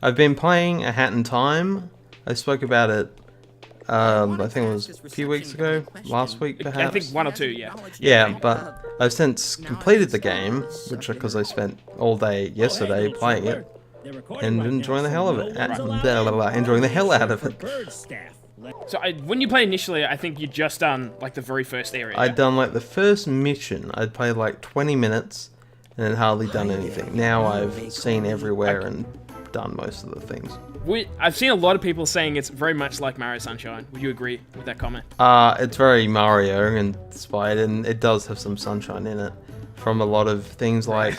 I've been playing A Hat in Time. I spoke about it, I think it was a few weeks ago, last week perhaps. I think 1 or 2, yeah. Yeah, but I've since completed the game, which because I spent all day yesterday playing it and enjoying the hell of it. Enjoying the hell out of it. So when you play initially, I think you'd just done like the very first area. I'd done like the first mission. I'd played like 20 minutes and had hardly done anything. Now I've seen everywhere and done most of the things. I've seen a lot of people saying it's very much like Mario Sunshine. Would you agree with that comment? It's very Mario inspired, and it does have some sunshine in it. From a lot of things like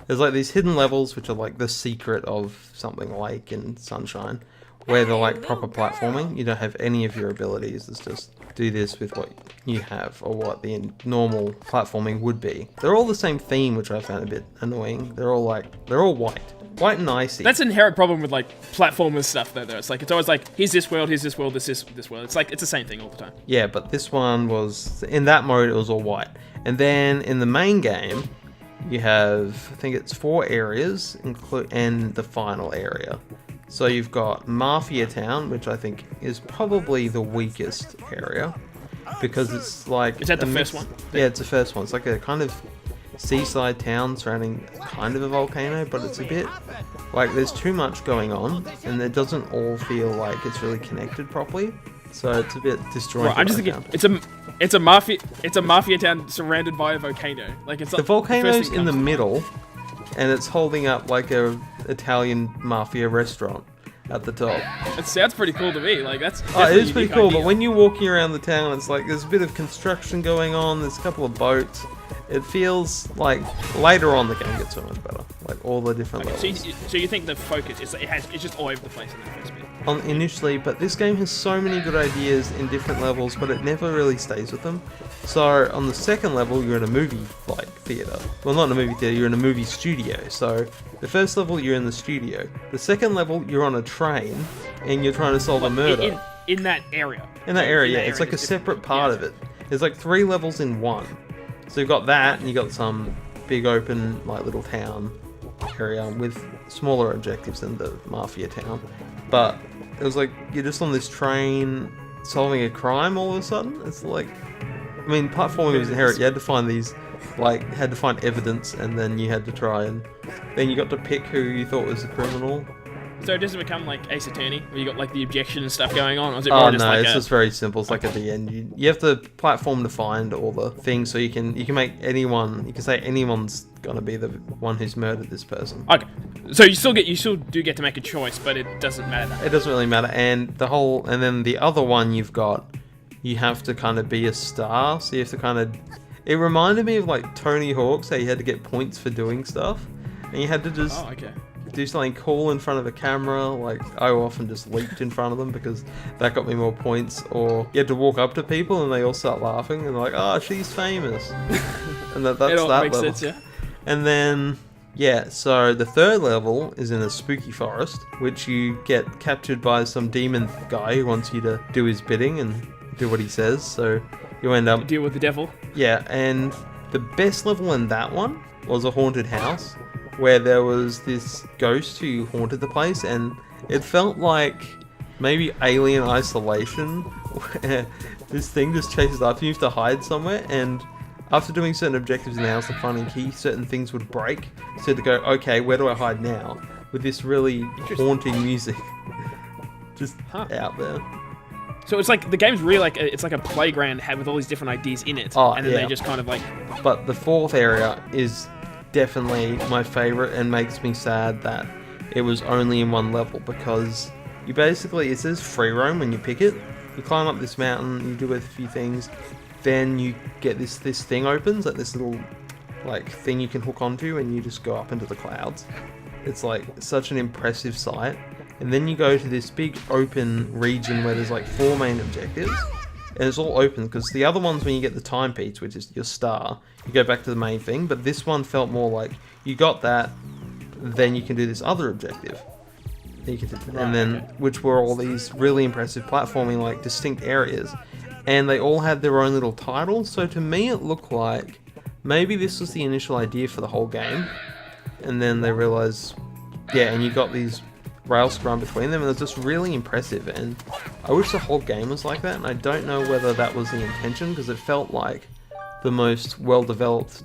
there's like these hidden levels which are like the secret of something like in Sunshine, where they're like proper platforming. You don't have any of your abilities. It's just do this with what you have or what the normal platforming would be. They're all the same theme, which I found a bit annoying. They're all white. White and icy. That's an inherent problem with like platformers stuff though. It's like it's always like here's this world, here's this world, this world. It's like it's the same thing all the time. Yeah, but this one was in that mode. It was all white, and then in the main game, you have I think it's 4 areas, and the final area. So you've got Mafia Town, which I think is probably the weakest area because it's like. Is that the first one? Yeah, it's the first one. It's like a kind of seaside town surrounding kind of a volcano, but it's a bit like there's too much going on and it doesn't all feel like it's really connected properly, so it's a bit disjointed. Right, I'm just thinking it's a mafia town surrounded by a volcano. Like it's the volcano's in the middle and it's holding up like a Italian mafia restaurant at the top. It sounds pretty cool to me. Like that's it is pretty cool idea. But when you're walking around the town, it's like there's a bit of construction going on, there's a couple of boats. It feels like later on the game gets so much better. Like all the different levels. So you think the focus it's just all over the place in that first bit? Initially, but this game has so many good ideas in different levels, but it never really stays with them. So on the second level, you're in a movie like theater. Well, not in a movie theater. You're in a movie studio. So the first level, you're in the studio. The second level, you're on a train and you're trying to solve a murder. In that area. In that area, yeah. It's like a separate part of it. There's like 3 levels in one. So you've got that, and you got some big open, like little town area with smaller objectives than the Mafia Town. But it was like you're just on this train solving a crime all of a sudden. It's like, I mean, platforming was inherent. You had to find evidence, and then you had to try and then you got to pick who you thought was the criminal. So it doesn't become like Ace Attorney, where you got like the objection and stuff going on? Or is it more just it's just very simple. It's like at the end, you have to platform to find all the things, so you can make anyone. You can say anyone's gonna be the one who's murdered this person. Okay, so you still do get to make a choice, but it doesn't matter. It doesn't really matter, and then the other one you have to kind of be a star. So you have to kind of. It reminded me of like Tony Hawk's, how you had to get points for doing stuff, and you had to just. Oh, okay. Do something cool in front of a camera. Like I often just leaped in front of them because that got me more points. Or you had to walk up to people and they all start laughing and they're like, "Oh, she's famous," and that's that level. Sense, yeah. And then so the third level is in a spooky forest, which you get captured by some demon guy who wants you to do his bidding and do what he says. So you end up deal with the devil. Yeah, and the best level in that one was a haunted house, where there was this ghost who haunted the place, and it felt like maybe Alien Isolation, where this thing just chases after you, you have to hide somewhere, and after doing certain objectives in the house, the finding key, certain things would break, so to go, okay, where do I hide now? With this really haunting music just out there. So it's like, the game's really like, it's like a playground with all these different ideas in it, and then they just kind of like... But the fourth area is definitely my favorite and makes me sad that it was only in one level, because you basically, it says free roam when you pick it. You climb up this mountain, you do a few things, then you get this thing opens, like this little like thing you can hook onto, and you just go up into the clouds. It's like such an impressive sight. And then you go to this big open region where there's like 4 main objectives, and it's all open, because the other ones, when you get the timepiece, which is your star, you go back to the main thing, but this one felt more like you got that, then you can do this other objective. Which were all these really impressive platforming, like distinct areas, and they all had their own little titles. So to me, it looked like maybe this was the initial idea for the whole game, and then they realized, and you got these rail scrum between them, and it was just really impressive. And I wish the whole game was like that, and I don't know whether that was the intention, because it felt like the most well-developed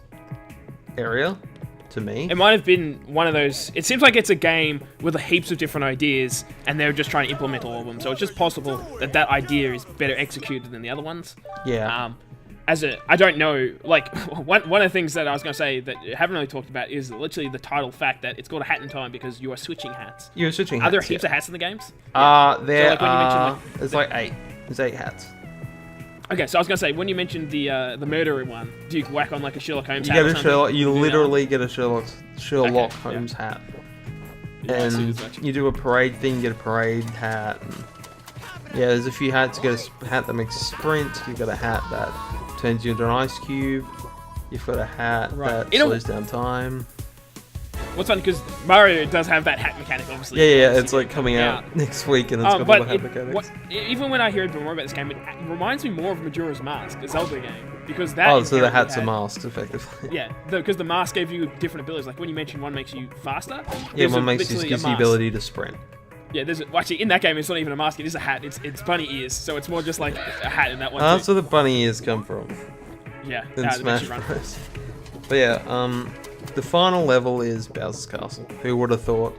area to me. It might have been one of those. It seems like it's a game with heaps of different ideas, and they're just trying to implement all of them. So it's just possible that that idea is better executed than the other ones. Yeah. I don't know, like, one of the things that I was going to say that you haven't really talked about is literally the title fact that it's called a hat in time because you are switching hats. You're switching hats. Are there heaps of hats in the games? There so, like, are. There's like 8. There's 8 hats. Okay, so I was going to say, when you mentioned the murderer one, do you whack on like a Sherlock Holmes hat? You get a Sherlock. You literally get a Sherlock Holmes hat. Yeah, And you do a parade thing, you get a parade hat. And yeah, there's a few hats. You get a hat that makes a sprint. You got a hat that turns you into an ice cube. You've got a hat that slows down time. What's funny, because Mario does have that hat mechanic, obviously. Yeah, it's like coming out next week, and it's got all the hat mechanics. Even when I hear a bit more about this game, it reminds me more of Majora's Mask, a Zelda game. Because that oh, so the hats are masks, effectively. Yeah, because the mask gave you different abilities. Like when you mentioned one makes you faster. Yeah, one gives you the ability to sprint. Yeah, actually in that game it's not even a mask; it is a hat. It's bunny ears, so it's more just like a hat in that one. That's where the bunny ears come from. Yeah, in Smash Bros. But yeah, the final level is Bowser's Castle. Who would have thought?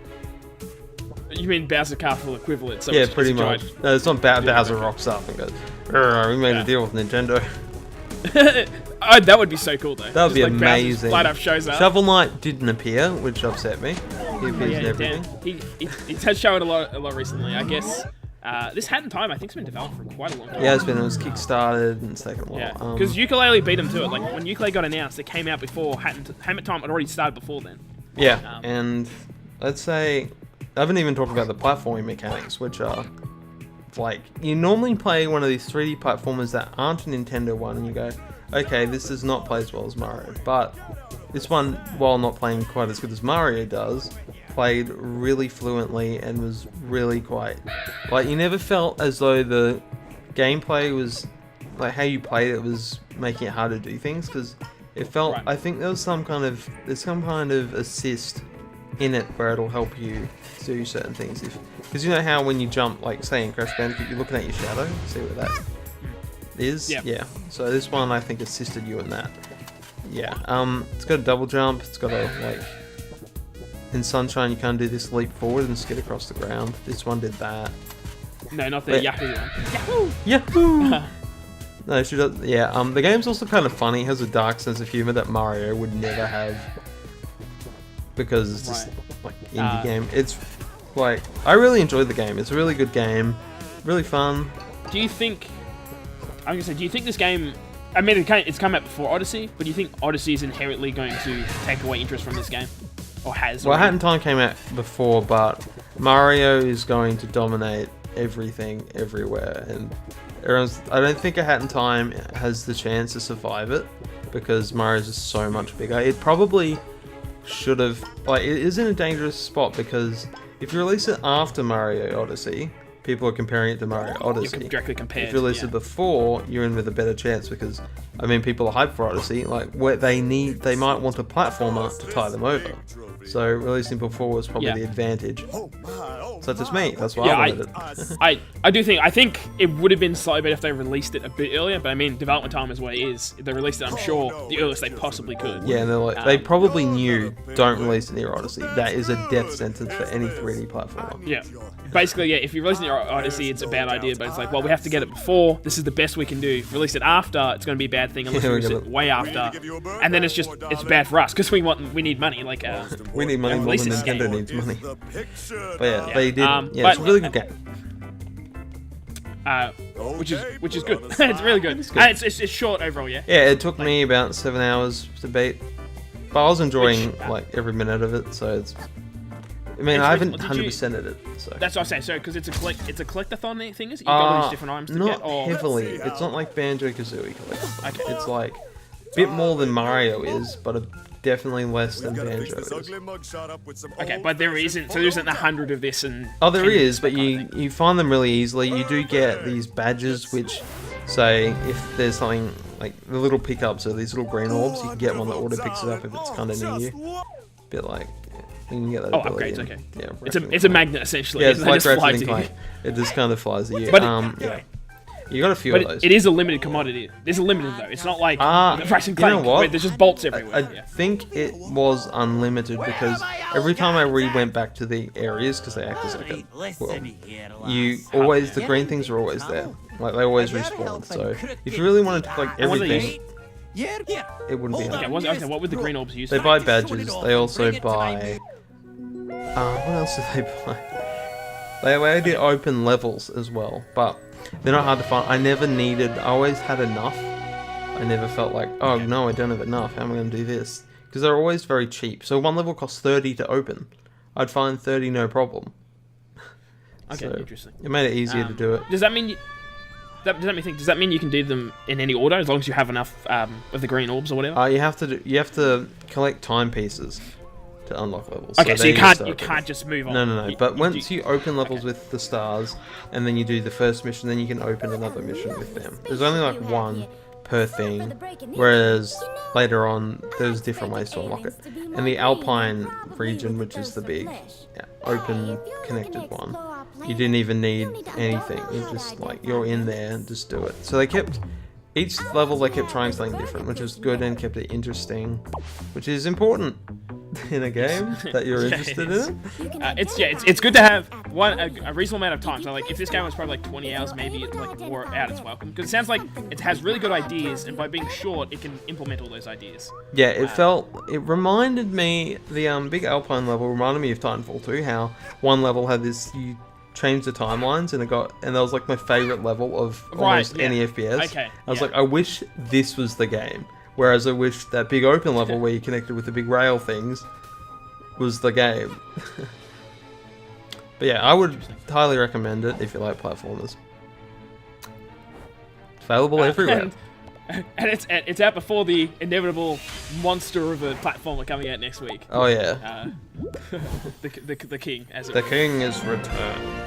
You mean Bowser Castle equivalent? So yeah, pretty much. No, it's not Bowser rocks up and goes, we made a deal with Nintendo. Oh, that would be so cool though. That would be amazing. Flat up shows up. Shovel Knight didn't appear, which upset me. He appears in everything. He has shown a lot recently, I guess. This Hat in Time, I think, has been developed for quite a long time. Yeah, it was kickstarted and it's taken a while. Yeah, because Yooka-Laylee beat him to it. Like when Yooka-Laylee got announced, it came out before Hat in Time had already started before then. Yeah, and let's say I haven't even talked about the platforming mechanics, which are like you normally play one of these 3D platformers that aren't a Nintendo one, and you go, okay, this does not play as well as Mario, but this one, while not playing quite as good as Mario does, played really fluently and was really quite like you never felt as though the gameplay was like how you played it was making it hard to do things, because it felt I think there's some kind of assist in it where it'll help you do certain things, because you know how when you jump, like say in Crash Bandicoot, you're looking at your shadow, see what that is. Yeah, so this one I think assisted you in that. It's got a double jump, it's got a like in Sunshine you can't do this leap forward and skid across the ground. This one did that. No, not the Yahoo one. Yahoo! No, she does. Yeah, the game's also kind of funny. It has a dark sense of humor that Mario would never have, because it's just like indie game. It's like I really enjoyed the game. It's a really good game, really fun. Do you think this game? I mean, it's come out before Odyssey, but do you think Odyssey is inherently going to take away interest from this game, or has? Well, Hat in Time came out before, but Mario is going to dominate everything, everywhere, and I don't think a Hat in Time has the chance to survive it, because Mario's just so much bigger. It probably should have, like, it is in a dangerous spot, because if you release it after Mario Odyssey, people are comparing it to Mario Odyssey. You can directly compare. If you release it before, you're in with a better chance, because I mean, people are hyped for Odyssey. Like, where they might want a platformer to tie them over. So releasing before was probably the advantage. So that's me. That's why I wanted it. I think it would have been slightly better if they released it a bit earlier. But I mean, development time is what it is. If they released it, I'm sure, the earliest they possibly could. Yeah, and they're like, they probably knew, don't release it near Odyssey. That is a death sentence for any 3D platformer. Yeah. Basically, yeah, if you release it near Odyssey, it's a bad idea. But it's like, well, we have to get it before. This is the best we can do. If you release it after, it's going to be a bad thing. Unless you release it way after. And then it's bad for us, because we need money. Like, we need money more than Nintendo needs money. But yeah, they did. But, it's a really good game. Which is good. It's really good. And it's short overall, yeah. Yeah, it took me about 7 hours to beat, but I was enjoying like every minute of it. So it's. I mean, I haven't 100%ed it. So that's what I'm saying. So because it's a collectathon thing, is it? You got all these different items to get. Not heavily. It's not like Banjo-Kazooie collectathon. Okay. It's like a bit more than Mario is, but definitely less than Banjo is. Okay, but there isn't 100 of this and. Oh, there is, but you find them really easily. You do get these badges which say if there's something like the little pickups or these little green orbs, you can get one that auto picks it up if it's kind of near you. Bit like. You can get that Oh, ability upgrades, in- okay. Yeah, It's a magnet, essentially. Yeah, it's They like just fly Ratchet to and you. Clank. It just kind of flies at you. But Yeah. You got a few But of those. it is a limited commodity. It's a limited, though. It's not like Ratchet and you know Clank, what? where there's just bolts everywhere. I think it was unlimited because every time I went back to the areas, because they act as like a, well, the green things are always there. Like they always respawn. So if you really wanted to collect And what do they everything, it wouldn't be Okay, hard. what would the green orbs use? They buy badges. They also buy. What else do they buy? They do open levels as well, but they're not hard to find. I always had enough. I never felt like, oh no, I don't have enough. How am I going to do this? Because they're always very cheap. So one level costs 30 to open. I'd find 30 no problem. Okay, So interesting. it made it easier to do it. Does that mean does that mean you can do them in any order as long as you have enough of the green orbs or whatever? You have to collect timepieces to unlock levels. Okay, so they you can't start- just move on. No. But once you open levels with the stars, and then you do the first mission, then you can open another mission with them. There's only like one per thing, whereas later on there's different ways to unlock it. And the Alpine region, which is the big open connected one, you didn't even need anything. You just like you're in there and just do it. So they kept each level they kept trying something different, which was good and kept it interesting, which is important in a game that you're interested in. It's good to have a reasonable amount of time. So like if this game was probably like 20 hours, maybe it's like more out its welcome, because it sounds like it has really good ideas, and by being short, it can implement all those ideas. Yeah, it reminded me, the big Alpine level reminded me of Titanfall 2, how one level had this, you changed the timelines, and that was like my favorite level of almost any FPS. Okay, I was like, I wish this was the game. Whereas I wish that big open level where you connected with the big rail things was the game. But yeah, I would highly recommend it if you like platformers. It's available everywhere. And it's out before the inevitable monster of a platformer coming out next week. Oh yeah. The king, as it The were. king is returned.